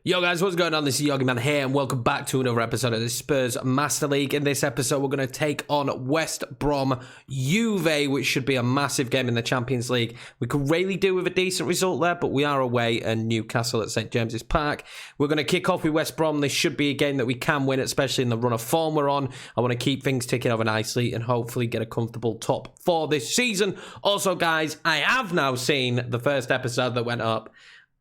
Yo guys, what's going on? This is Yogi Man here and welcome back to another episode of the Spurs Master League. In this episode, we're going to take on West Brom Juve, which should be a massive game in the Champions League. We could really do with a decent result there, but we are away at Newcastle at St James's Park. We're going to kick off with West Brom. This should be a game that we can win, especially in the run of form we're on. I want to keep things ticking over nicely and hopefully get a comfortable top 4 this season. Also, guys, I have now seen the first episode that went up.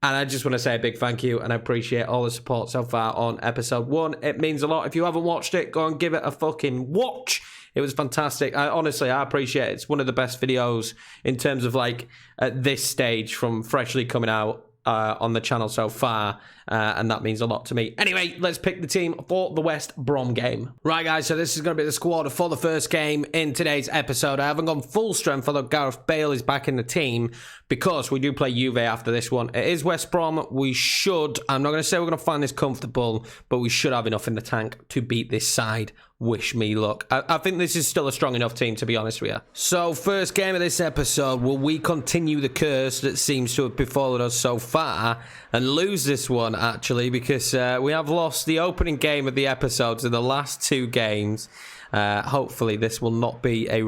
And I just want to say a big thank you and I appreciate all the support so far on episode 1. It means a lot. If you haven't watched it, go and give it a fucking watch. It was fantastic. I appreciate it. It's one of the best videos in terms of like at this stage from freshly coming out on the channel so far. And that means a lot to me. Anyway, let's pick the team for the West Brom game. Right, guys, so this is going to be the squad for the first game in today's episode. I haven't gone full strength, although Gareth Bale is back in the team because we do play Juve after this one. It is West Brom. We should, I'm not going to say we're going to find this comfortable, but we should have enough in the tank to beat this side. Wish me luck. I think this is still a strong enough team, to be honest with you. So, first game of this episode, will we continue the curse that seems to have befallen us so far and lose this one, actually, because we have lost the opening game of the episodes in the last 2 games. Hopefully, this will not be a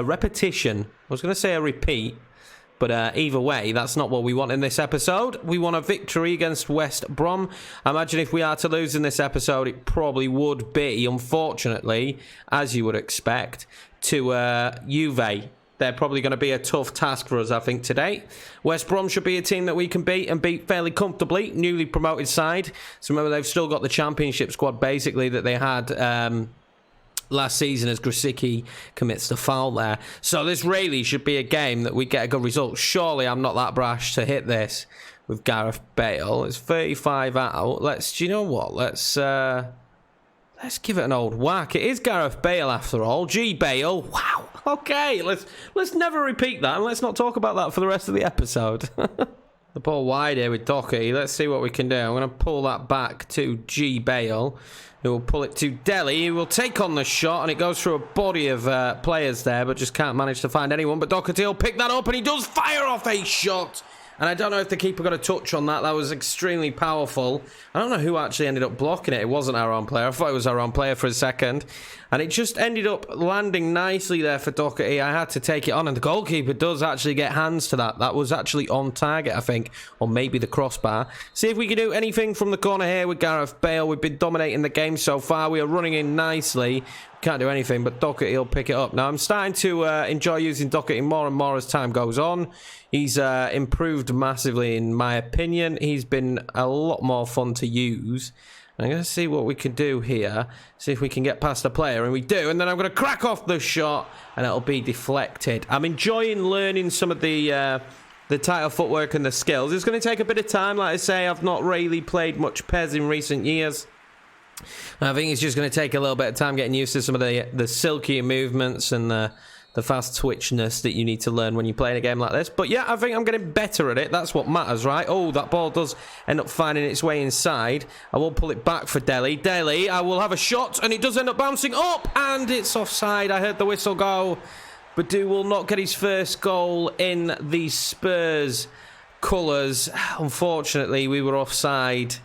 repetition. I was going to say a repeat. But either way, that's not what we want in this episode. We want a victory against West Brom. I imagine if we are to lose in this episode, it probably would be, unfortunately, as you would expect, to Juve. They're probably going to be a tough task for us, I think, today. West Brom should be a team that we can beat and beat fairly comfortably. Newly promoted side. So remember, they've still got the championship squad, basically, that they had last season as Grosicki commits the foul there. So this really should be a game that we get a good result. Surely I'm not that brash to hit this with Gareth Bale. It's 35 out. Do you know what? Let's give it an old whack. It is Gareth Bale after all. G Bale. Wow. Okay, let's never repeat that and let's not talk about that for the rest of the episode. The ball wide here with Doherty. Let's see what we can do. I'm going to pull that back to G Bale, who will pull it to Dele, who will take on the shot, and it goes through a body of players there, but just can't manage to find anyone. But Doherty will pick that up, and he does fire off a shot. And I don't know if the keeper got a touch on that. That was extremely powerful. I don't know who actually ended up blocking it. It wasn't our own player. I thought it was our own player for a second. And it just ended up landing nicely there for Doherty. I had to take it on, and the goalkeeper does actually get hands to that. That was actually on target, I think, or maybe the crossbar. See if we can do anything from the corner here with Gareth Bale. We've been dominating the game so far. We are running in nicely. Can't do anything, but Doherty will pick it up. Now, I'm starting to enjoy using Doherty more and more as time goes on. He's improved massively, in my opinion. He's been a lot more fun to use. I'm going to see what we can do here. See if we can get past the player, and we do. And then I'm going to crack off the shot, and it'll be deflected. I'm enjoying learning some of the tighter footwork and the skills. It's going to take a bit of time. Like I say, I've not really played much PES in recent years. I think it's just going to take a little bit of time getting used to some of the silkier movements and the fast twitchness that you need to learn when you're playing a game like this. But yeah, I think I'm getting better at it. That's what matters, right? Oh, that ball does end up finding its way inside. I will pull it back for Dele. Dele, I will have a shot, and it does end up bouncing up, and it's offside. I heard the whistle go. Badu will not get his first goal in the Spurs colours. Unfortunately, we were offside.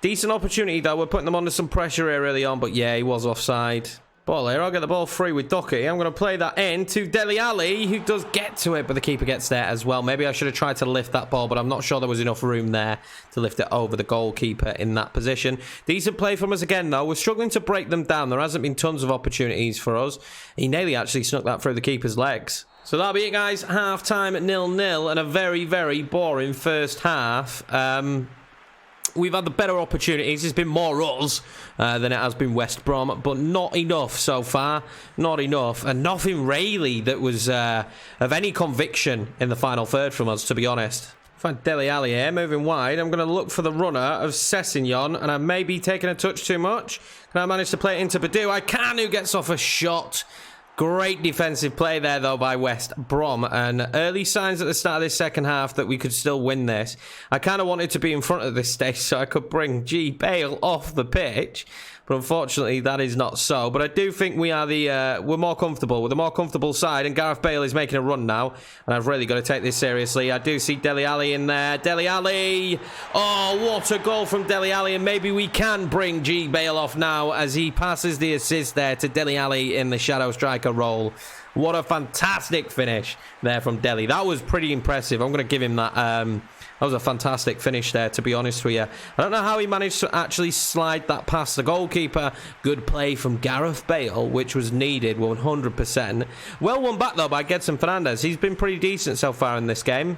Decent opportunity, though. We're putting them under some pressure here early on, but yeah, he was offside. Ball here. I'll get the ball free with Doherty. I'm going to play that in to Dele Alli, who does get to it, but the keeper gets there as well. Maybe I should have tried to lift that ball, but I'm not sure there was enough room there to lift it over the goalkeeper in that position. Decent play from us again, though. We're struggling to break them down. There hasn't been tons of opportunities for us. He nearly actually snuck that through the keeper's legs. So that'll be it, guys. Half-time at 0-0 and a very, very boring first half. We've had the better opportunities. It's been more us than it has been West Brom, but not enough so far. Not enough. And nothing really that was of any conviction in the final third from us, to be honest. Find Dele Alli here, moving wide. I'm going to look for the runner of Sessegnon, and I may be taking a touch too much. Can I manage to play it into Badu? I can, who gets off a shot. Great defensive play there, though, by West Brom. And early signs at the start of this second half that we could still win this. I kind of wanted to be in front of this stage so I could bring Bale off the pitch. But unfortunately, that is not so. But I do think we are we're more comfortable. We're the more comfortable side. And Gareth Bale is making a run now. And I've really got to take this seriously. I do see Dele Alli in there. Dele Alli. Oh, what a goal from Dele Alli. And maybe we can bring Bale off now as he passes the assist there to Dele Alli in the shadow striker role. What a fantastic finish there from Dele. That was pretty impressive. I'm going to give him that. That was a fantastic finish there, to be honest with you. I don't know how he managed to actually slide that past the goalkeeper. Good play from Gareth Bale, which was needed 100%. Well won back, though, by Gedson Fernandes. He's been pretty decent so far in this game.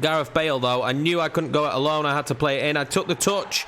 Gareth Bale, though, I knew I couldn't go it alone. I had to play it in. I took the touch.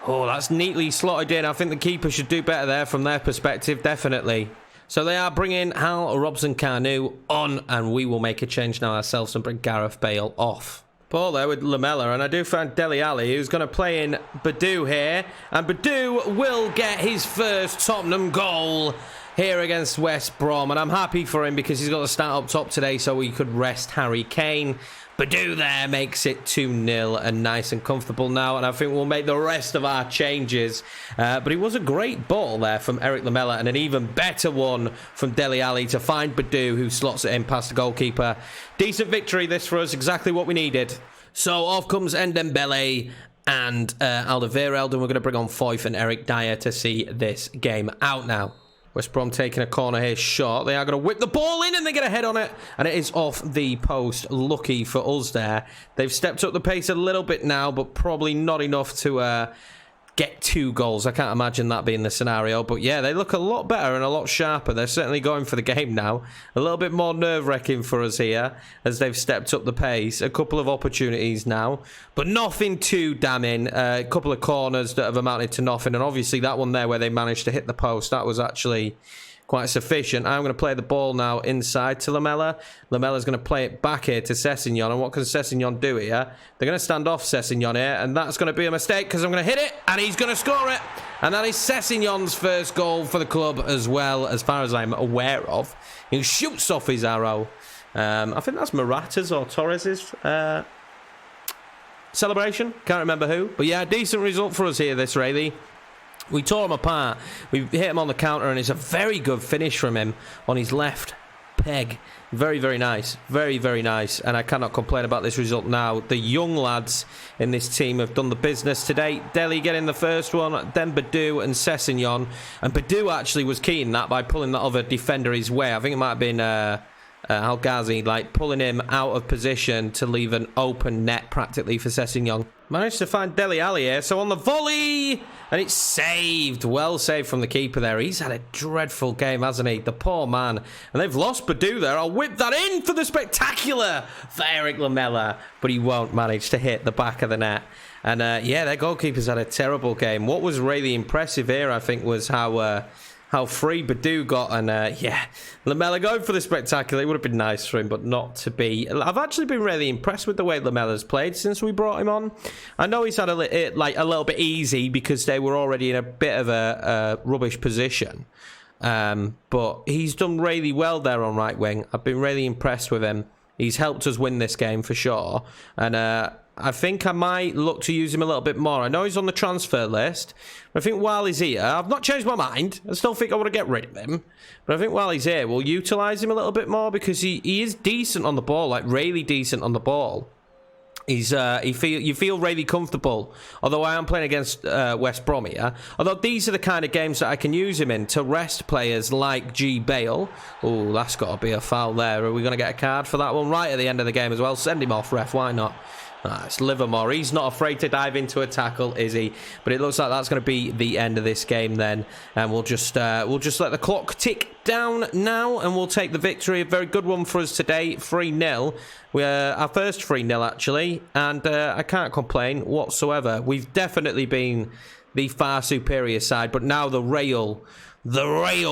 Oh, that's neatly slotted in. I think the keeper should do better there from their perspective, definitely. So they are bringing Hal Robson-Kanu on, and we will make a change now ourselves and bring Gareth Bale off. Ball there with Lamela, and I do find Dele Alli, who's going to play in Badou here, and Badou will get his first Tottenham goal here against West Brom, and I'm happy for him because he's got to start up top today so he could rest Harry Kane. Badou there makes it 2-0 and nice and comfortable now, and I think we'll make the rest of our changes. But it was a great ball there from Eric Lamela, and an even better one from Dele Alli to find Badou, who slots it in past the goalkeeper. Decent victory this for us, exactly what we needed. So off comes Ndembele and Alderweireld, and we're going to bring on Foyth and Eric Dyer to see this game out now. West Brom taking a corner here short. They are going to whip the ball in and they get a head on it. And it is off the post. Lucky for us there. They've stepped up the pace a little bit now, but probably not enough to get 2 goals. I can't imagine that being the scenario. But yeah, they look a lot better and a lot sharper. They're certainly going for the game now. A little bit more nerve-wracking for us here as they've stepped up the pace. A couple of opportunities now, but nothing too damning. A couple of corners that have amounted to nothing. And obviously that one there where they managed to hit the post, that was actually quite sufficient. I'm going to play the ball now inside to Lamela. Lamela's going to play it back here to Sessegnon. And what can Sessegnon do here? They're going to stand off Sessegnon here. And that's going to be a mistake because I'm going to hit it. And he's going to score it. And that is Sessegnon's first goal for the club as well, as far as I'm aware of. He shoots off his arrow. I think that's Morata's or Torres's celebration. Can't remember who. But yeah, decent result for us here, this really. We tore him apart. We hit him on the counter, and it's a very good finish from him on his left peg. Very, very nice. Very, very nice. And I cannot complain about this result now. The young lads in this team have done the business today. Dele getting the first one, then Badou and Sessegnon. And Badou actually was key in that by pulling that other defender his way. I think it might have been Al Ghazi, like pulling him out of position to leave an open net practically for Sessegnon. Managed to find Dele Alli here, so on the volley, and it's saved. Well saved from the keeper there. He's had a dreadful game, hasn't he? The poor man. And they've lost Badou there. I'll whip that in for the spectacular for Eric Lamela, but he won't manage to hit the back of the net. And yeah, their goalkeeper's had a terrible game. What was really impressive here, I think, was how free Badou got, and yeah, Lamela going for the spectacular. It would have been nice for him, but not to be. I've actually been really impressed with the way Lamela's played since we brought him on. I know he's had a little bit easy because they were already in a bit of a rubbish position, but he's done really well there on right wing. I've been really impressed with him. He's helped us win this game for sure, and I think I might look to use him a little bit more. I know he's on the transfer list, but I think while he's here, I've not changed my mind. I still think I want to get rid of him. But I think while he's here, we'll utilise him a little bit more because he is decent on the ball, like really decent on the ball. You feel really comfortable. Although I am playing against West Brom here. Although these are the kind of games that I can use him in to rest players like Bale. Oh, that's got to be a foul there. Are we going to get a card for that one right at the end of the game as well? Send him off, ref. Why not? It's Livermore. He's not afraid to dive into a tackle, is he? But it looks like that's going to be the end of this game then, and we'll just let the clock tick down now, and we'll take the victory. A very good one for us today, 3-0. Our first 3-0 actually, and I can't complain whatsoever. We've definitely been the far superior side, but now the real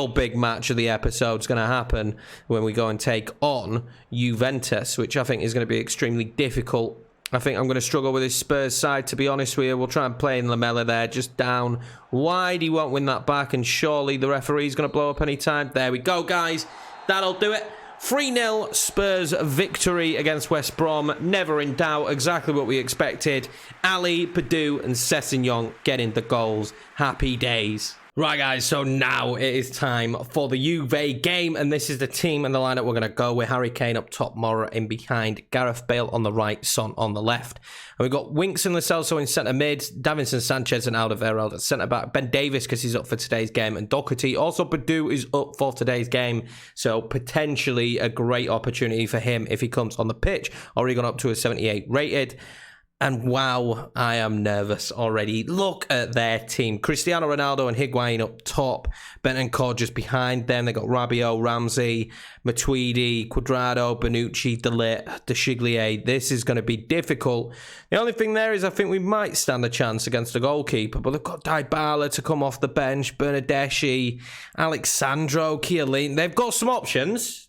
big match of the episode is going to happen when we go and take on Juventus, which I think is going to be extremely difficult. I think I'm going to struggle with this Spurs side, to be honest with you. We'll try and play in Lamella there, just down wide. He won't win that back, and surely the referee's going to blow up any time. There we go, guys. That'll do it. 3-0 Spurs victory against West Brom. Never in doubt. Exactly what we expected. Ali, Padu, and Sessegnon getting the goals. Happy days. Right, guys, so now it is time for the Juve game, and this is the team and the lineup we're going to go with. Harry Kane up top, Mora in behind, Gareth Bale on the right, Son on the left. And we've got Winks and Lo Celso in centre mid, Davinson Sanchez and Alderweireld at centre back, Ben Davies because he's up for today's game, and Doherty. Also, Badu is up for today's game, so potentially a great opportunity for him if he comes on the pitch. Already gone up to a 78 rated. And wow, I am nervous already. Look at their team. Cristiano Ronaldo and Higuain up top. Bentancur just behind them. They got Rabiot, Ramsey, Matuidi, Cuadrado, Bonucci, De Ligt, De Scigliere. This is going to be difficult. The only thing there is I think we might stand a chance against the goalkeeper. But they've got Dybala to come off the bench. Bernardeschi, Alexandro, Chiellini. They've got some options.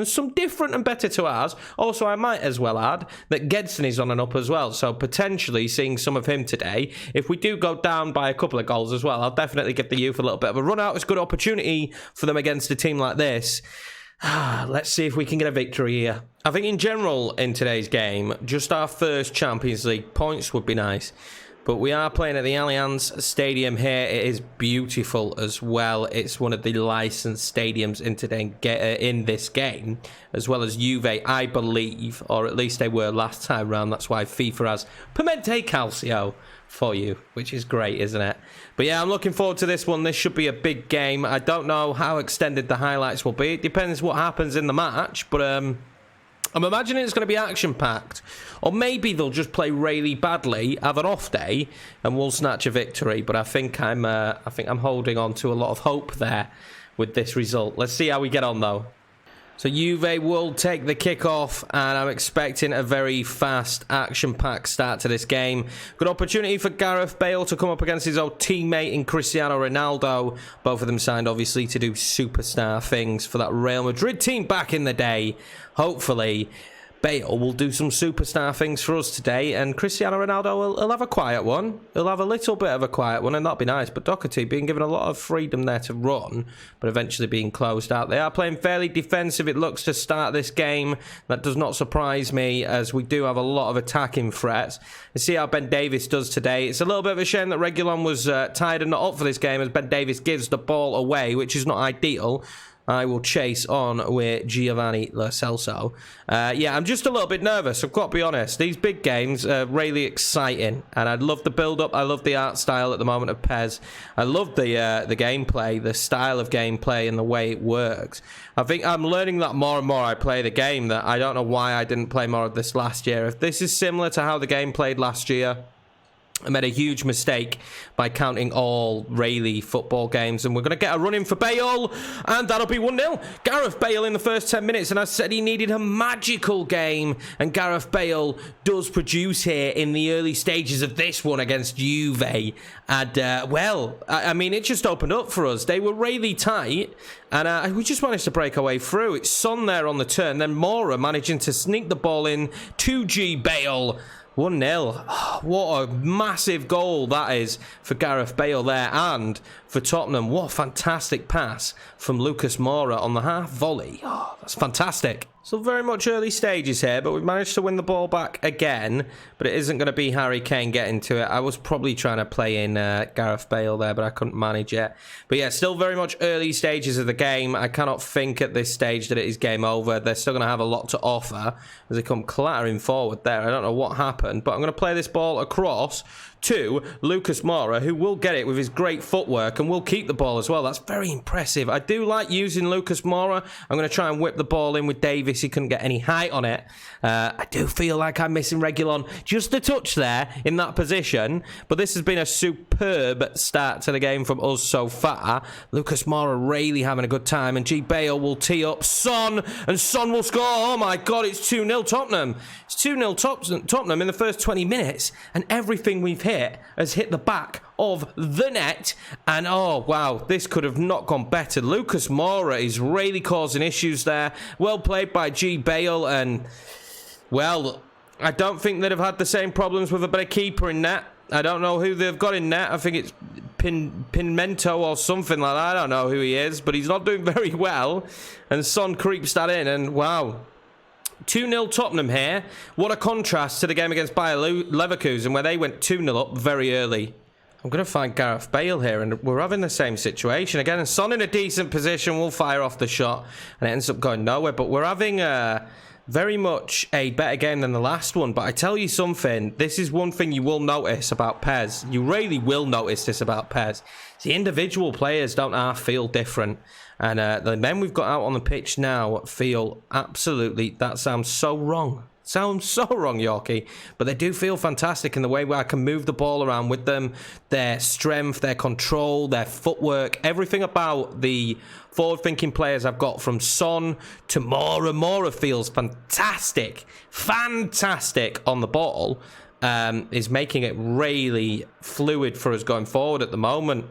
Some different and better to ours. Also, I might as well add that Gedson is on and up as well. So potentially seeing some of him today. If we do go down by a couple of goals as well, I'll definitely give the youth a little bit of a run out. It's a good opportunity for them against a team like this. Let's see if we can get a victory here. I think in general in today's game, just our first Champions League points would be nice. But we are playing at the Allianz Stadium here. It is beautiful as well. It's one of the licensed stadiums in this game, as well as Juve, I believe, or at least they were last time round. That's why FIFA has Pimente Calcio for you, which is great, isn't it? But yeah, I'm looking forward to this one. This should be a big game. I don't know how extended the highlights will be. It depends what happens in the match, but I'm imagining it's going to be action-packed. Or maybe they'll just play really badly, have an off day, and we'll snatch a victory. But I think I'm holding on to a lot of hope there with this result. Let's see how we get on, though. So Juve will take the kickoff, and I'm expecting a very fast, action-packed start to this game. Good opportunity for Gareth Bale to come up against his old teammate in Cristiano Ronaldo. Both of them signed, obviously, to do superstar things for that Real Madrid team back in the day. Hopefully, Bale will do some superstar things for us today, and Cristiano Ronaldo will have a quiet one. He'll have a little bit of a quiet one, and that'll be nice. But Doherty being given a lot of freedom there to run, but eventually being closed out. They are playing fairly defensive, it looks, to start this game. That does not surprise me, as we do have a lot of attacking threats. Let's see how Ben Davies does today. It's a little bit of a shame that Reguilon was tired and not up for this game, as Ben Davies gives the ball away, which is not ideal. I will chase on with Giovanni Lo Celso. Yeah, I'm just a little bit nervous, I've got to be honest. These big games are really exciting, and I love the build-up. I love the art style at the moment of PES. I love the gameplay, the style of gameplay and the way it works. I think I'm learning that more and more I play the game, that I don't know why I didn't play more of this last year. If this is similar to how the game played last year, I made a huge mistake by counting all Rayleigh football games, and we're going to get a run in for Bale, and that'll be 1-0. Gareth Bale in the first 10 minutes, and I said he needed a magical game, and Gareth Bale does produce here in the early stages of this one against Juve. And, well, I mean, it just opened up for us. They were really tight, and we just managed to break our way through. It's Son there on the turn, then Mora managing to sneak the ball in to G. Bale. 1-0. What a massive goal that is for Gareth Bale there, and for Tottenham. What a fantastic pass from Lucas Moura on the half volley. Oh, that's fantastic. So very much early stages here, but we've managed to win the ball back again. But it isn't going to be Harry Kane getting to it. I was probably trying to play in Gareth Bale there, but I couldn't manage it. But yeah, still very much early stages of the game. I cannot think at this stage that it is game over. They're still going to have a lot to offer as they come clattering forward there. I don't know what happened, but I'm going to play this ball across to Lucas Moura, who will get it with his great footwork and will keep the ball as well. That's very impressive. I do like using Lucas Moura. I'm going to try and whip the ball in with Davies. He couldn't get any height on it. I do feel like I'm missing Reguilon just a touch there in that position, but this has been a superb start to the game from us so far. Lucas Moura really having a good time, and G. Bale will tee up Son, and Son will score. Oh my God, it's 2-0 Tottenham. It's 2-0 Tottenham in the first 20 minutes, and everything we've hit has hit the back of the net, and oh wow, this could have not gone better. Lucas Moura is really causing issues there. Well played by G. Bale, and well, I don't think they'd have had the same problems with a better keeper in net. I don't know who they've got in net. I think it's Pinmento or something like that. I don't know who he is, but he's not doing very well. And Son creeps that in, and wow. 2-0 Tottenham here. What a contrast to the game against Bayer Leverkusen, where they went 2-0 up very early. I'm going to find Gareth Bale here, and we're having the same situation again. And Son in a decent position will fire off the shot, and it ends up going nowhere. But we're having very much a better game than the last one. But I tell you something, this is one thing you will notice about PES. You really will notice this about PES. The individual players don't half feel different. And the men we've got out on the pitch now feel absolutely, that sounds so wrong. Sounds so wrong, Yorkie. But they do feel fantastic in the way where I can move the ball around with them. Their strength, their control, their footwork, everything about the forward-thinking players I've got from Son to Mora. Mora feels fantastic. Fantastic on the ball. Is making it really fluid for us going forward at the moment.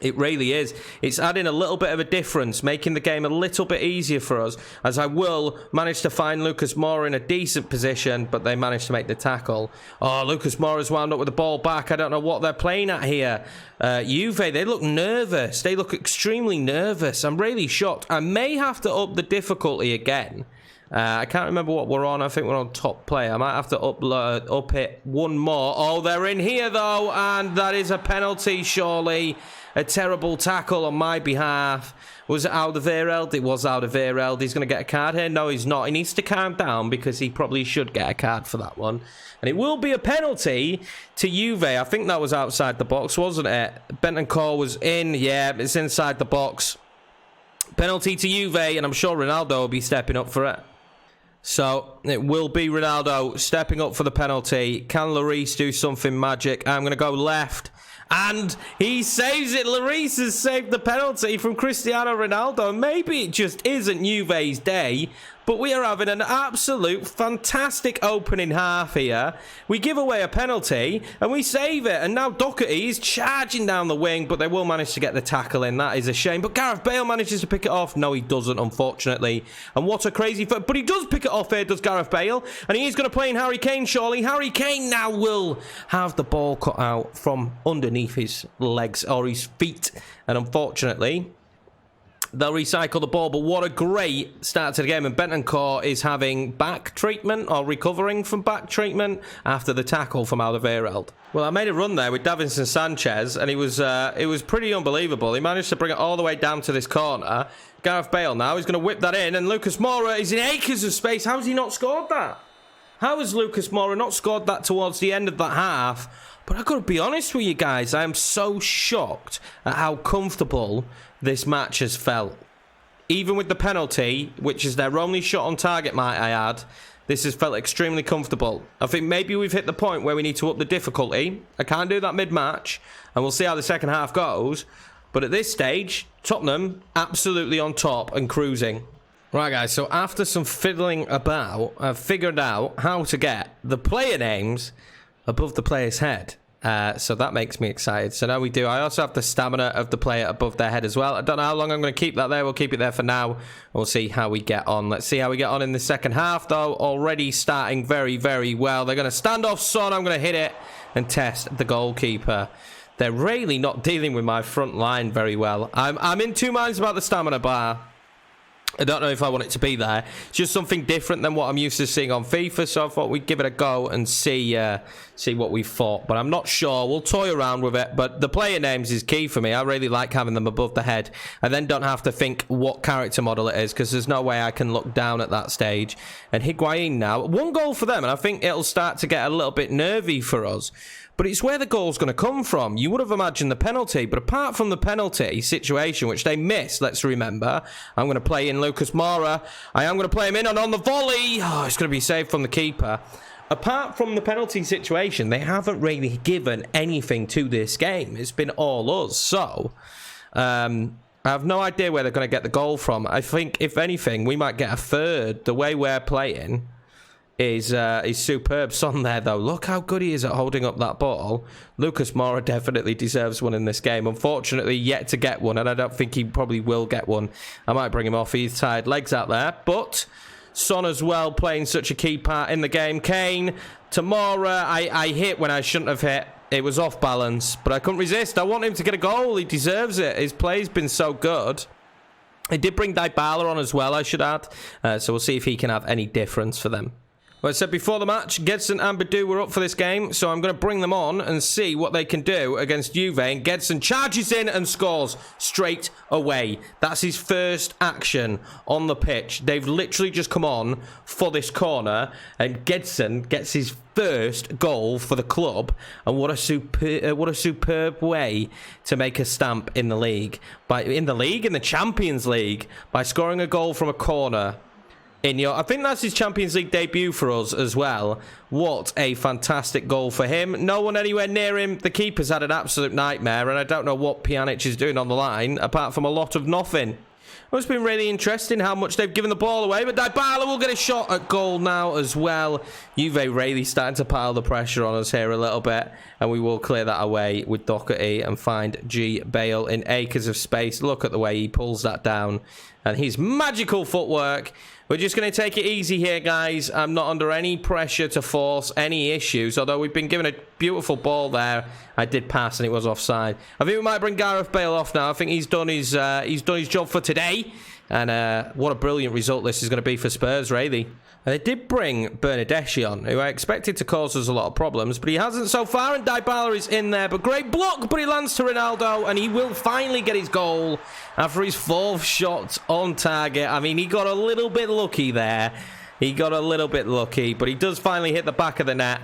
It really is. It's adding a little bit of a difference, making the game a little bit easier for us, as I will manage to find Lucas Moura in a decent position, but they managed to make the tackle. Oh, Lucas Moura's wound up with the ball back. I don't know what they're playing at here. Juve, they look nervous. They look extremely nervous. I'm really shocked. I may have to up the difficulty again. I can't remember what we're on. I think we're on top player. I might have to up it one more. Oh, they're in here, though, and that is a penalty, surely. A terrible tackle on my behalf. Was it Alderweireld? It was Alderweireld. He's going to get a card here. No, he's not. He needs to calm down because he probably should get a card for that one. And it will be a penalty to Juve. I think that was outside the box, wasn't it? Bentancur was in. Yeah, it's inside the box. Penalty to Juve, and I'm sure Ronaldo will be stepping up for it. So it will be Ronaldo stepping up for the penalty. Can Lloris do something magic? I'm going to go left. And he saves it. Lloris has saved the penalty from Cristiano Ronaldo. Maybe it just isn't Juve's day, but we are having an absolute fantastic opening half here. We give away a penalty and we save it. And now Doherty is charging down the wing, but they will manage to get the tackle in. That is a shame. But Gareth Bale manages to pick it off. No, he doesn't, unfortunately. And what a crazy... But he does pick it off here, does Gareth Bale. And he is going to play in Harry Kane, surely. Harry Kane now will have the ball cut out from underneath his legs or his feet. And unfortunately... they'll recycle the ball, but what a great start to the game. And Bentancur is having back treatment or recovering from back treatment after the tackle from Alderweireld. Well, I made a run there with Davinson Sanchez, and it was pretty unbelievable. He managed to bring it all the way down to this corner. Gareth Bale now, he's going to whip that in, and Lucas Moura is in acres of space. How has he not scored that? How has Lucas Moura not scored that towards the end of that half? But I've got to be honest with you guys, I am so shocked at how comfortable this match has felt. Even with the penalty, which is their only shot on target, might I add, this has felt extremely comfortable. I think maybe we've hit the point where we need to up the difficulty. I can't do that mid-match, and we'll see how the second half goes. But at this stage, Tottenham absolutely on top and cruising. Right, guys, so after some fiddling about, I've figured out how to get the player names above the player's head. So that makes me excited. So now we do. I also have the stamina of the player above their head as well. I don't know how long I'm going to keep that there. We'll keep it there for now. We'll see how we get on. Let's see how we get on in the second half, though. Already starting very, very well. They're going to stand off Son. I'm going to hit it and test the goalkeeper. They're really not dealing with my front line very well. I'm in two minds about the stamina bar. I don't know if I want it to be there. It's just something different than what I'm used to seeing on FIFA, so I thought we'd give it a go and see what we thought. But I'm not sure. We'll toy around with it. But the player names is key for me. I really like having them above the head. I then don't have to think what character model it is, because there's no way I can look down at that stage. And Higuain now, one goal for them, and I think it'll start to get a little bit nervy for us. But it's where the goal's going to come from. You would have imagined the penalty, but apart from the penalty situation, which they missed, let's remember, I'm going to play in Lucas Moura. I am going to play him in and on the volley. Oh, it's going to be saved from the keeper. Apart from the penalty situation, they haven't really given anything to this game. It's been all us. So, I have no idea where they're going to get the goal from. I think, if anything, we might get a third. The way we're playing is superb. Son there, though. Look how good he is at holding up that ball. Lucas Moura definitely deserves one in this game. Unfortunately, yet to get one, and I don't think he probably will get one. I might bring him off. He's tired legs out there, but Son as well playing such a key part in the game. Kane, Tamora, I hit when I shouldn't have hit. It was off balance, but I couldn't resist. I want him to get a goal. He deserves it. His play's been so good. He did bring Dybala on as well, I should add. So we'll see if he can have any difference for them. Well, I said before the match, Gedson and Badu were up for this game, so I'm going to bring them on and see what they can do against Juve. And Gedson charges in and scores straight away. That's his first action on the pitch. They've literally just come on for this corner, and Gedson gets his first goal for the club. And what a superb way to make a stamp in the league. In the Champions League, by scoring a goal from a corner. I think that's his Champions League debut for us as well. What a fantastic goal for him. No one anywhere near him. The keeper's had an absolute nightmare, and I don't know what Pjanic is doing on the line, apart from a lot of nothing. Well, it's been really interesting how much they've given the ball away, but Dybala will get a shot at goal now as well. Juve really starting to pile the pressure on us here a little bit, and we will clear that away with Doherty and find G. Bale in acres of space. Look at the way he pulls that down, and his magical footwork. We're just going to take it easy here, guys. I'm not under any pressure to force any issues, although we've been given a beautiful ball there. I did pass and it was offside. I think we might bring Gareth Bale off now. I think he's done his job for today. And what a brilliant result this is going to be for Spurs, really. And they did bring Bernardeschi on, who I expected to cause us a lot of problems, but he hasn't so far, and Dybala is in there. But great block, but he lands to Ronaldo, and he will finally get his goal after his fourth shot on target. I mean, he got a little bit lucky there. He got a little bit lucky, but he does finally hit the back of the net.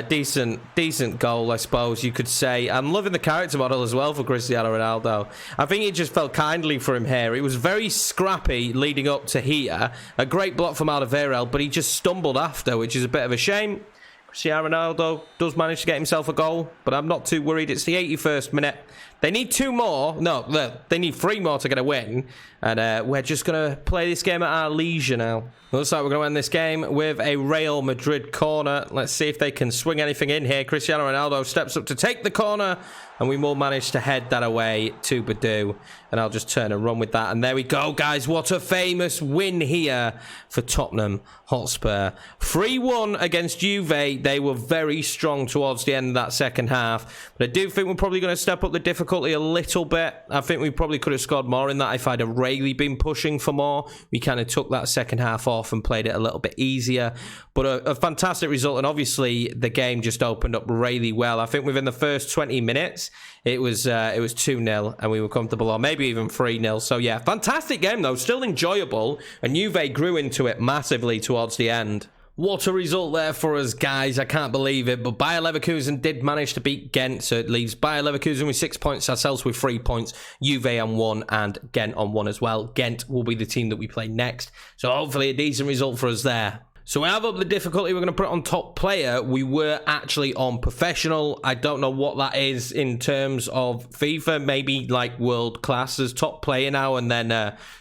Decent goal, I suppose you could say. I'm loving the character model as well for Cristiano Ronaldo. I think it just felt kindly for him here. It was very scrappy leading up to here. A great block from Alderweireld, but he just stumbled after, which is a bit of a shame. Cristiano Ronaldo does manage to get himself a goal, but I'm not too worried. It's the 81st minute. They need 2 more. No, they need 3 more to get a win. And we're just going to play this game at our leisure now. Looks like we're going to end this game with a Real Madrid corner. Let's see if they can swing anything in here. Cristiano Ronaldo steps up to take the corner, and we will manage to head that away to Badu. And I'll just turn and run with that. And there we go, guys. What a famous win here for Tottenham Hotspur. 3-1 against Juve. They were very strong towards the end of that second half. But I do think we're probably going to step up the difficulty a little bit. I think we probably could have scored more in that if I'd have really been pushing for more. We kind of took that second half off and played it a little bit easier. But a fantastic result. And obviously, the game just opened up really well. I think within the first 20 minutes, it was 2-0 and we were comfortable, or maybe even 3-0. So yeah, fantastic game though, still enjoyable, and Juve grew into it massively towards the end. What a result there for us, guys. I can't believe it. But Bayer Leverkusen did manage to beat Ghent, so it leaves Bayer Leverkusen with 6 points, ourselves with 3 points, Juve on 1, and Ghent on 1 as well. Ghent will be the team that we play next, so hopefully a decent result for us there. So we have up the difficulty. We're going to put it on top player. We were actually on professional. I don't know what that is in terms of FIFA. Maybe like world class as top player now and then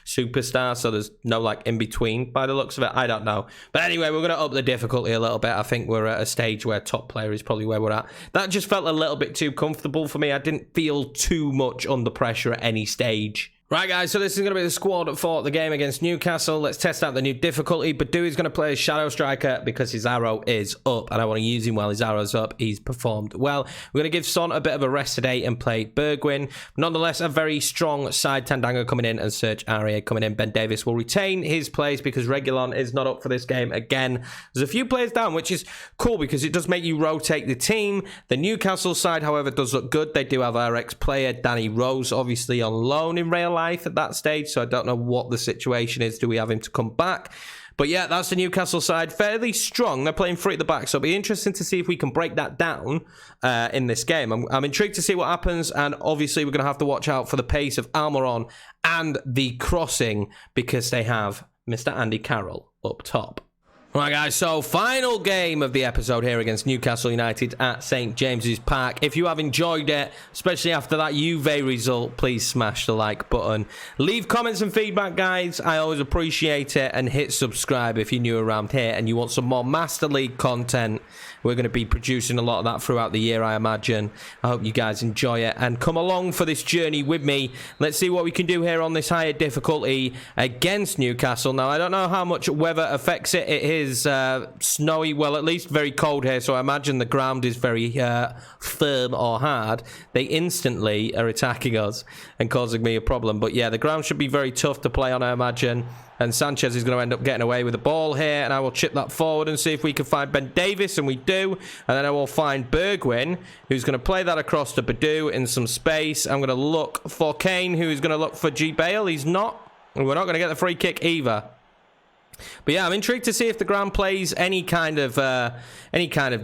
superstar. So there's no like in between by the looks of it. I don't know. But anyway, we're going to up the difficulty a little bit. I think we're at a stage where top player is probably where we're at. That just felt a little bit too comfortable for me. I didn't feel too much under pressure at any stage. Right, guys, so this is going to be the squad for the game against Newcastle. Let's test out the new difficulty. Badu is going to play as Shadow Striker because his arrow is up, and I want to use him while his arrow's up. He's performed well. We're going to give Son a bit of a rest today and play Bergwijn. Nonetheless, a very strong side. Tandanga coming in and Serge Aurier coming in. Ben Davies will retain his place because Reguilon is not up for this game again. There's a few players down, which is cool because it does make you rotate the team. The Newcastle side, however, does look good. They do have our ex-player, Danny Rose, obviously on loan in real life at that stage, so I don't know what the situation is. Do we have him to come back? But yeah, that's the Newcastle side. Fairly strong. They're playing 3 at the back, so it'll be interesting to see if we can break that down in this game. I'm intrigued to see what happens, and obviously we're going to have to watch out for the pace of Almiron and the crossing because they have Mr. Andy Carroll up top. Right, guys, so final game of the episode here against Newcastle United at St. James's Park. If you have enjoyed it, especially after that Juve result, please smash the like button. Leave comments and feedback, guys. I always appreciate it. And hit subscribe if you're new around here and you want some more Master League content. We're going to be producing a lot of that throughout the year, I imagine. I hope you guys enjoy it and come along for this journey with me. Let's see what we can do here on this higher difficulty against Newcastle. Now, I don't know how much weather affects it. It is snowy, well, at least very cold here, so I imagine the ground is very firm or hard. They instantly are attacking us and causing me a problem. But yeah, the ground should be very tough to play on, I imagine. And Sanchez is going to end up getting away with the ball here. And I will chip that forward and see if we can find Ben Davies. And we do. And then I will find Bergwijn, who's going to play that across to Badu in some space. I'm going to look for Kane, who's going to look for G. Bale. He's not. And we're not going to get the free kick either. But yeah, I'm intrigued to see if the ground plays any kind of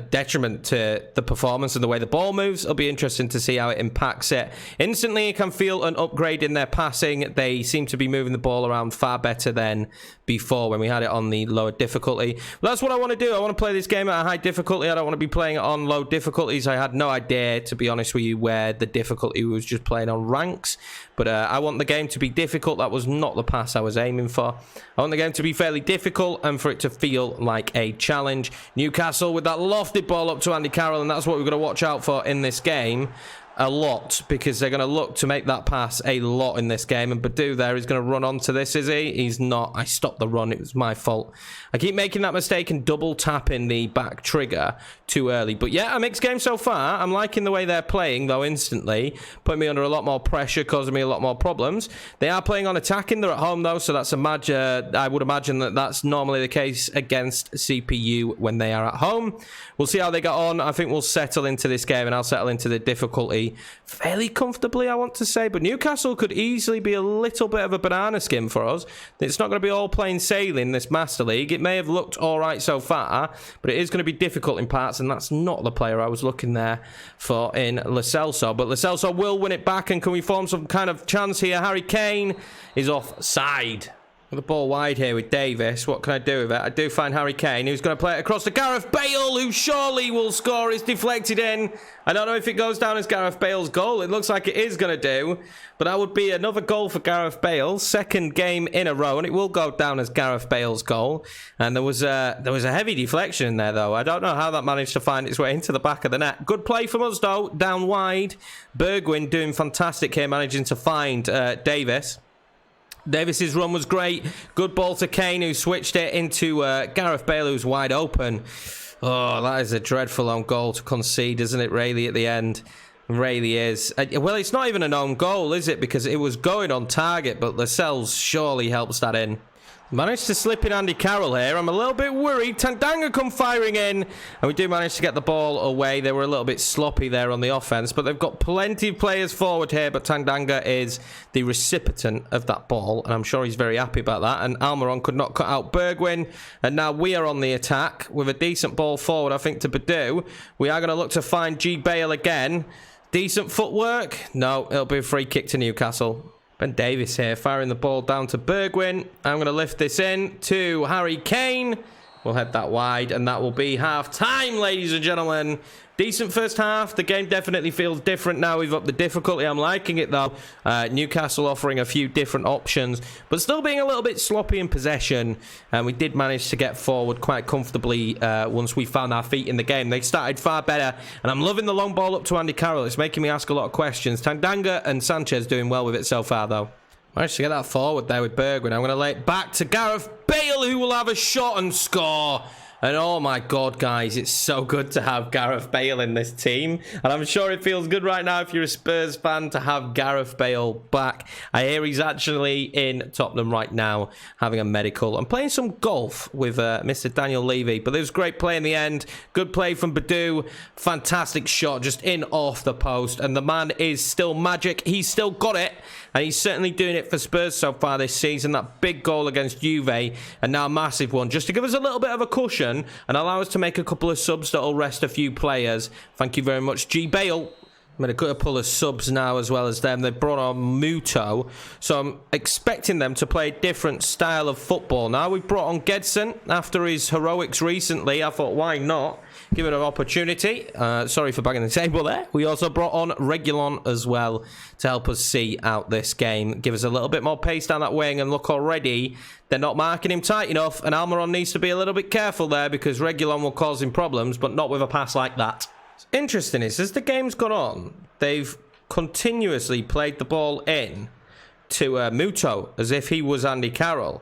detriment to the performance and the way the ball moves. It'll be interesting to see how it impacts it. Instantly, you can feel an upgrade in their passing. They seem to be moving the ball around far better than before when we had it on the lower difficulty. Well, that's what I want to do. I want to play this game at a high difficulty. I don't want to be playing it on low difficulties. I had no idea, to be honest with you, where the difficulty was just playing on ranks. But I want the game to be difficult. That was not the pass I was aiming for. I want the game to be fairly difficult and for it to feel like a challenge. Newcastle with that lofted ball up to Andy Carroll, and that's what we're going to watch out for in this game. A lot, because they're going to look to make that pass a lot in this game. And Badu there is going to run onto this, is he? He's not. I stopped the run. It was my fault. I keep making that mistake and double tapping the back trigger too early. But yeah, a mixed game so far. I'm liking the way they're playing, though, instantly. Putting me under a lot more pressure, causing me a lot more problems. They are playing on attacking. They're at home, though, so that's I would imagine that that's normally the case against CPU when they are at home. We'll see how they get on. I think we'll settle into this game, and I'll settle into the difficulty fairly comfortably, I want to say. But Newcastle could easily be a little bit of a banana skin for us. It's not going to be all plain sailing, this Master League. It may have looked all right so far, but it is going to be difficult in parts, and that's not the player I was looking there for in Lo Celso. But Lo Celso will win it back, and can we form some kind of chance here? Harry Kane is offside. The ball wide here with Davis. What can I do with it? I do find Harry Kane, who's going to play it across to Gareth Bale, who surely will score. It's deflected in. I don't know if it goes down as Gareth Bale's goal. It looks like it is going to do, but that would be another goal for Gareth Bale. Second game in a row, and it will go down as Gareth Bale's goal. And there was a heavy deflection in there, though. I don't know how that managed to find its way into the back of the net. Good play from us, though. Down wide. Bergwijn doing fantastic here, managing to find Davis. Davis's run was great. Good ball to Kane, who switched it into Gareth Bale, who's wide open. Oh, that is a dreadful own goal to concede, isn't it, really, at the end? It really is. Well, it's not even an own goal, is it? Because it was going on target, but Lascelles surely helps that in. Managed to slip in Andy Carroll here. I'm a little bit worried. Tanganga come firing in. And we do manage to get the ball away. They were a little bit sloppy there on the offense. But they've got plenty of players forward here. But Tanganga is the recipient of that ball. And I'm sure he's very happy about that. And Almiron could not cut out Bergwijn. And now we are on the attack with a decent ball forward, I think, to Badu. We are going to look to find G. Bale again. Decent footwork. No, it'll be a free kick to Newcastle. Ben Davies here, firing the ball down to Bergwijn. I'm going to lift this in to Harry Kane. We'll head that wide, and that will be half-time, ladies and gentlemen. Decent first half. The game definitely feels different now. We've upped the difficulty. I'm liking it, though. Newcastle offering a few different options, but still being a little bit sloppy in possession. And we did manage to get forward quite comfortably once we found our feet in the game. They started far better, and I'm loving the long ball up to Andy Carroll. It's making me ask a lot of questions. Tanganga and Sanchez doing well with it so far, though. Managed to get that forward there with Bergwijn. I'm going to lay it back to Gareth Bale, who will have a shot and score. And oh my God, guys, it's so good to have Gareth Bale in this team. And I'm sure it feels good right now if you're a Spurs fan to have Gareth Bale back. I hear he's actually in Tottenham right now having a medical. I'm playing some golf with Mr. Daniel Levy. But it was great play in the end. Good play from Badu. Fantastic shot just in off the post. And the man is still magic. He's still got it. And he's certainly doing it for Spurs so far this season. That big goal against Juve, and now a massive one, just to give us a little bit of a cushion and allow us to make a couple of subs that will rest a few players. Thank you very much, G. Bale. made a couple of subs now as well as them. They've brought on Muto, so I'm expecting them to play a different style of football now. We've brought on Gedson after his heroics recently. I thought, why not? Give it an opportunity. Sorry for banging the table there. We also brought on Reguilon as well to help us see out this game. Give us a little bit more pace down that wing, and look already, they're not marking him tight enough, and Almiron needs to be a little bit careful there because Reguilon will cause him problems, but not with a pass like that. Interesting is, as the game's gone on, they've continuously played the ball in to Muto as if he was Andy Carroll,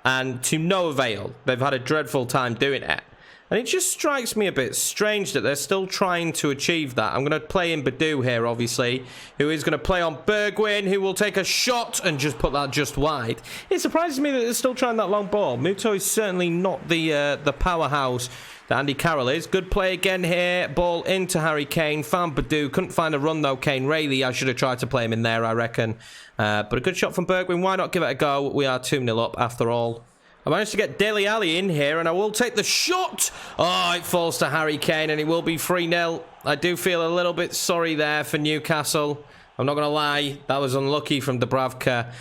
and to no avail. They've had a dreadful time doing it. And it just strikes me a bit strange that they're still trying to achieve that. I'm going to play in Badu here, obviously, who is going to play on Bergwijn, who will take a shot and just put that just wide. It surprises me that they're still trying that long ball. Muto is certainly not the powerhouse that Andy Carroll is. Good play again here. Ball into Harry Kane. Found Badu. Couldn't find a run, though, Kane. Really, I should have tried to play him in there, I reckon. But a good shot from Bergwijn. Why not give it a go? We are 2-0 up after all. I managed to get Dele Alli in here, and I will take the shot. Oh, it falls to Harry Kane, and it will be 3-0. I do feel a little bit sorry there for Newcastle. I'm not going to lie. That was unlucky from Dubravka.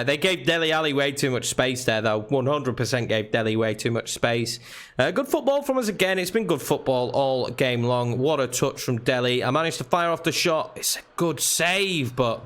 They gave Dele Alli way too much space there, though. 100% gave Dele way too much space. Good football from us again. It's been good football all game long. What a touch from Dele. I managed to fire off the shot. It's a good save, but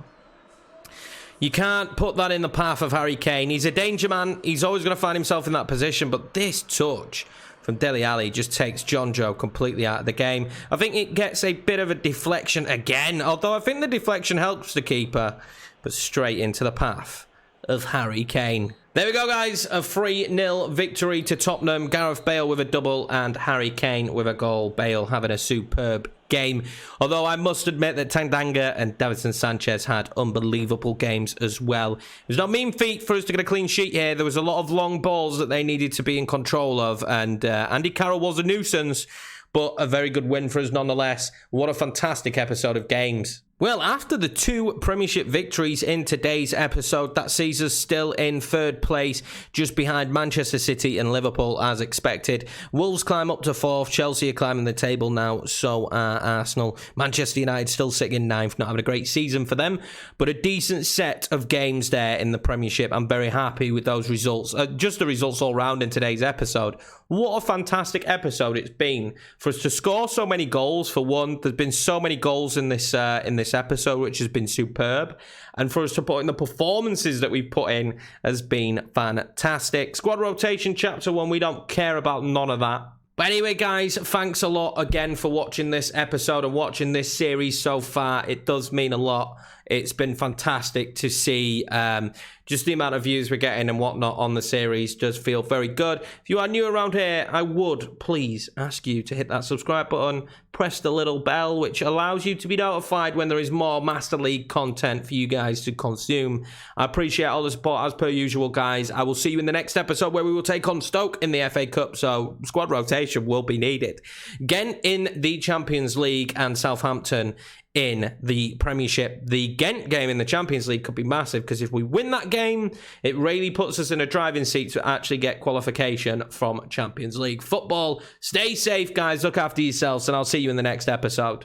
you can't put that in the path of Harry Kane. He's a danger man. He's always going to find himself in that position. But this touch from Dele Alli just takes John Joe completely out of the game. I think it gets a bit of a deflection again. Although I think the deflection helps the keeper. But straight into the path of Harry Kane. There we go, guys. A 3-0 victory to Tottenham. Gareth Bale with a double and Harry Kane with a goal. Bale having a superb game. Although I must admit that Tanganga and Davinson Sanchez had unbelievable games as well. It was not a mean feat for us to get a clean sheet here. There was a lot of long balls that they needed to be in control of, and Andy Carroll was a nuisance, but a very good win for us nonetheless. What a fantastic episode of games. Well, after the 2 Premiership victories in today's episode, that sees us still in 3rd place, just behind Manchester City and Liverpool, as expected. Wolves climb up to 4th. Chelsea are climbing the table now, so are Arsenal. Manchester United still sitting in 9th, not having a great season for them, but a decent set of games there in the Premiership. I'm very happy with those results. Just the results all round in today's episode. What a fantastic episode it's been for us to score so many goals. For one, there's been so many goals in this episode, which has been superb, and for us to put in the performances that we put in has been fantastic. Squad rotation chapter 1, we don't care about none of that. But anyway, guys, thanks a lot again for watching this episode and watching this series so far. It does mean a lot. It's been fantastic to see just the amount of views we're getting and whatnot on the series does feel very good. If you are new around here, I would please ask you to hit that subscribe button, press the little bell, which allows you to be notified when there is more Master League content for you guys to consume. I appreciate all the support as per usual, guys. I will see you in the next episode where we will take on Stoke in the FA Cup, so squad rotation will be needed. Ghent in the Champions League and Southampton in the Premiership. The Ghent game in the Champions League could be massive, because if we win that game, it really puts us in a driving seat to actually get qualification from Champions League football. Stay safe, guys. Look after yourselves, and I'll see you in the next episode.